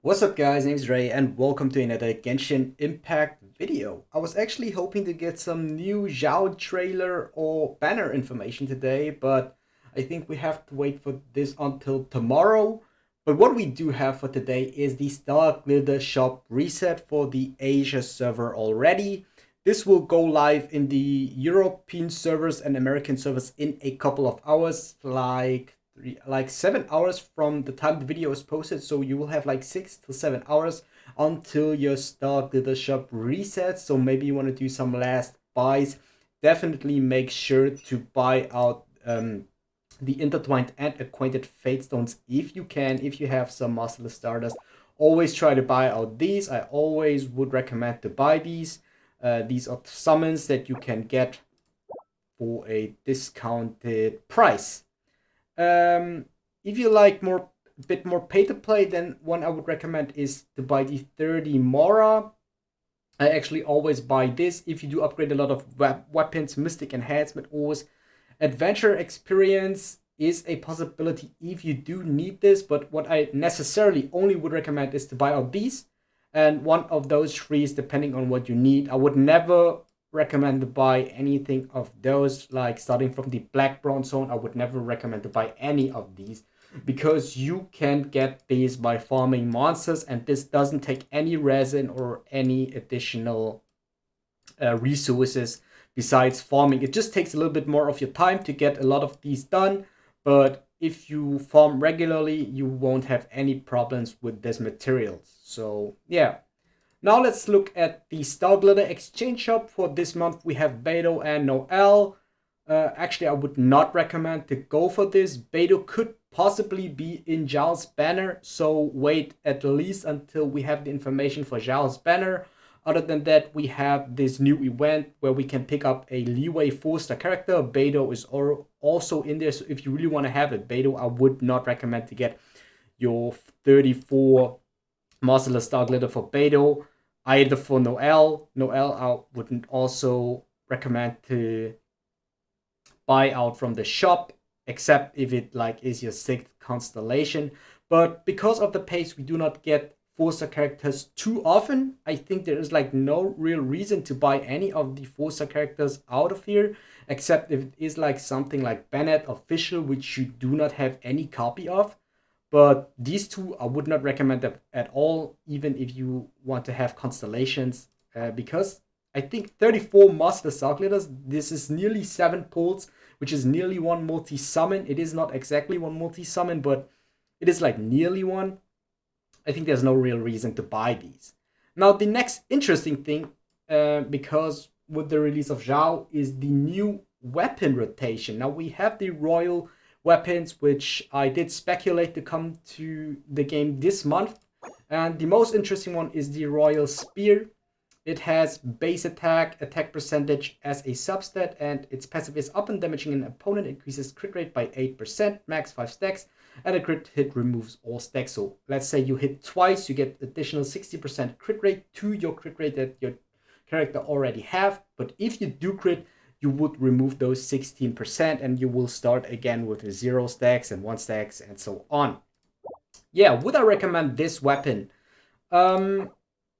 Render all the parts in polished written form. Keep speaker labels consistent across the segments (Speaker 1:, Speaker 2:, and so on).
Speaker 1: What's up guys, name's Ray and welcome to another Genshin Impact video. I was actually hoping to get some new Zhao trailer or banner information today, but I think we have to wait for this until tomorrow. But what we do have for today is the Starglitter shop reset for the Asia server already. This will go live in the European servers and American servers in a couple of hours, like 7 hours from the time the video is posted. So you will have like 6 to 7 hours until your Starglitter shop resets. So maybe you want to do some last buys. Definitely make sure to buy out the intertwined and acquainted fate stones if you can, if you have some masterless stardust. Always try to buy out these. I always would recommend to buy these. These are summons that you can get for a discounted price. um, if you like more, a bit more pay to play, then one I would recommend is to buy the 30 Mora. I actually always buy this if you do upgrade a lot of weapons, mystic enhancement, ores. Adventure experience is a possibility if you do need this, but what I necessarily only would recommend is to buy out these and one of those trees depending on what you need. I would never recommend to buy anything of those, like starting from the black bronze zone. I would never recommend to buy any of these because you can get these by farming monsters, and this doesn't take any resin or any additional resources besides farming. It just takes a little bit more of your time to get a lot of these done, but if you farm regularly, you won't have any problems with this materials. So yeah. Now let's look at the Starglitter exchange shop. For this month we have Beto and Noel. Actually, I would not recommend to go for this. Beto could possibly be in Zhao's banner, so wait at least until we have the information for Zhao's banner. Other than that, we have this new event where we can pick up a leeway 4-star character. Beto is also in there, so if you really want to have it, Beto, I would not recommend to get your 34 Masterless Starglitter for Beto. Either for Noel. Noel, I wouldn't also recommend to buy out from the shop, except if it like is your sixth constellation. But because of the pace, we do not get 4-star characters too often. I think there is like no real reason to buy any of the 4-star characters out of here, except if it is like something like Bennett Official, which you do not have any copy of. But these two I would not recommend them at all, even if you want to have constellations, because I think 34 Master Starglitters, this is nearly 7 pulls, which is nearly one multi summon. It is not exactly one multi summon, but it is like nearly one. I think there's no real reason to buy these. Now, the next interesting thing, because with the release of Zhao, is the new weapon rotation. Now, we have the Royal weapons, which I did speculate to come to the game this month. And the most interesting one is the Royal Spear. It has base attack, attack percentage as a substat, and its passive is up and damaging an opponent, increases crit rate by 8%, max 5 stacks, and a crit hit removes all stacks. So let's say you hit twice, you get additional 60% crit rate to your crit rate that your character already have. But if you do crit, you would remove those 16% and you will start again with 0 stacks and 1 stacks and so on. Yeah, would I recommend this weapon? Um,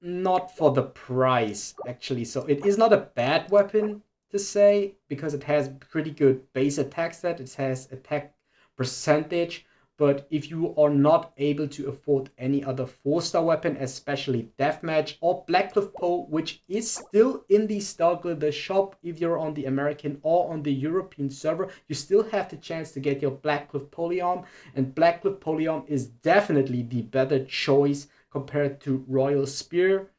Speaker 1: Not for the price, actually. So it is not a bad weapon to say, because it has pretty good base attack stat. It has attack percentage. But if you are not able to afford any other 4-star weapon, especially Deathmatch or Blackcliff Pole, which is still in the Starglitter shop if you're on the American or on the European server, you still have the chance to get your Blackcliff Polyarm. And Blackcliff Polyarm is definitely the better choice compared to Royal Spear,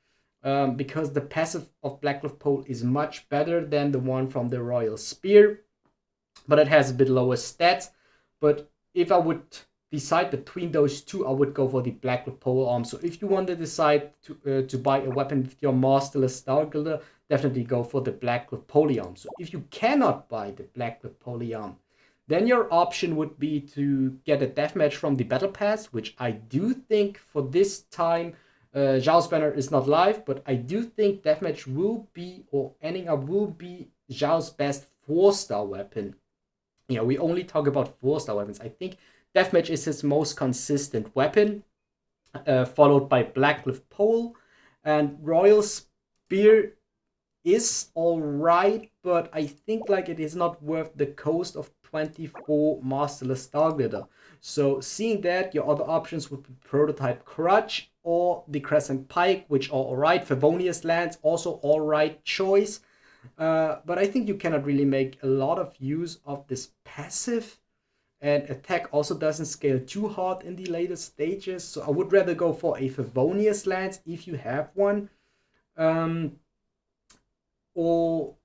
Speaker 1: because the passive of Blackcliff Pole is much better than the one from the Royal Spear, but it has a bit lower stats. But if I would decide between those two, I would go for the Blackcliff Pole Arm. So if you want to decide to buy a weapon with your Masterless Starglitter, definitely go for the Blackcliff Polyarm. So if you cannot buy the Blackcliff Polyarm, then your option would be to get a deathmatch from the Battle Pass, which I do think for this time, Zhao's banner is not live, but I do think deathmatch will be, or ending up will be, Zhao's best 4-star weapon. You know, we only talk about 4-star weapons. I think deathmatch is his most consistent weapon. followed by Blackcliff Pole, and Royal Spear is alright, but I think like it is not worth the cost of 24 Masterless Starglitter. So seeing that, your other options would be Prototype Crutch or the Crescent Pike, which are alright. Favonius Lands, also alright choice. But I think you cannot really make a lot of use of this passive. And attack also doesn't scale too hard in the later stages. So I would rather go for a Favonius Lance if you have one. Or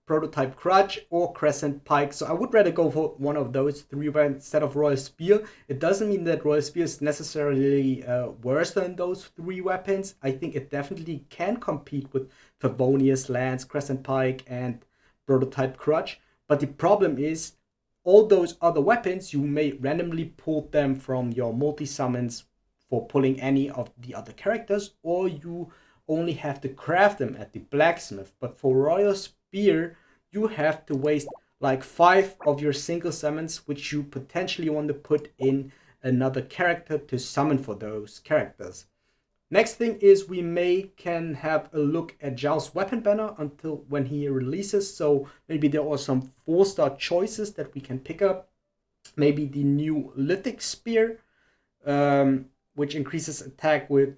Speaker 1: Prototype Crutch or Crescent Pike. So I would rather go for one of those three instead of Royal Spear. It doesn't mean that Royal Spear is necessarily worse than those three weapons. I think it definitely can compete with Favonius Lance, Crescent Pike, and Prototype Crutch. But the problem is, all those other weapons, you may randomly pull them from your multi-summons for pulling any of the other characters, or you only have to craft them at the blacksmith. But for Royal Spear, you have to waste like 5 of your single summons, which you potentially want to put in another character to summon for those characters. Next thing is we can have a look at Zhao's weapon banner until when he releases. So maybe there are some 4-star choices that we can pick up. Maybe the new Lithic Spear, which increases attack with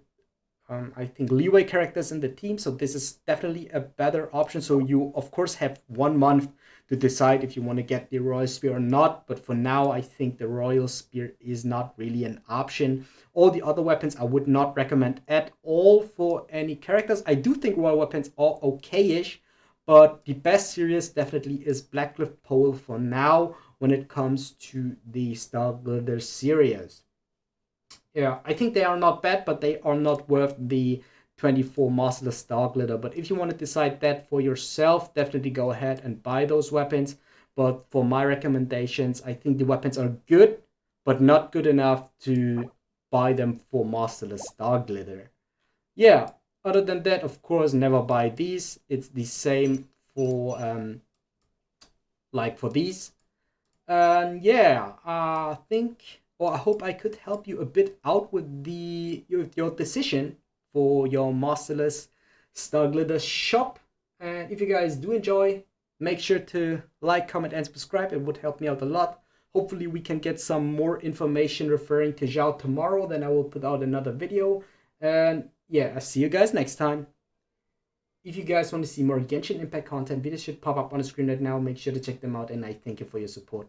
Speaker 1: I think leeway characters in the team. So this is definitely a better option. So you of course have 1 month to decide if you want to get the Royal Spear or not. But for now, I think the Royal Spear is not really an option. All the other weapons I would not recommend at all for any characters. I do think Royal weapons are okay-ish, but the best series definitely is Blackcliff Pole for now when it comes to the Starglitter series. Yeah, I think they are not bad, but they are not worth the 24 Masterless Starglitter. But if you want to decide that for yourself, definitely go ahead and buy those weapons. But for my recommendations, I think the weapons are good, but not good enough to buy them for Masterless Starglitter. Yeah, other than that, of course, never buy these. It's the same for like for these. And yeah, I think, or I hope I could help you a bit out with your decision for your Masterless Starglitter shop. And if you guys do enjoy, make sure to like, comment, and subscribe. It would help me out a lot. Hopefully we can get some more information referring to Zhao tomorrow. Then I will put out another video. And yeah, I'll see you guys next time. If you guys want to see more Genshin Impact content, videos should pop up on the screen right now. Make sure to check them out, and I thank you for your support.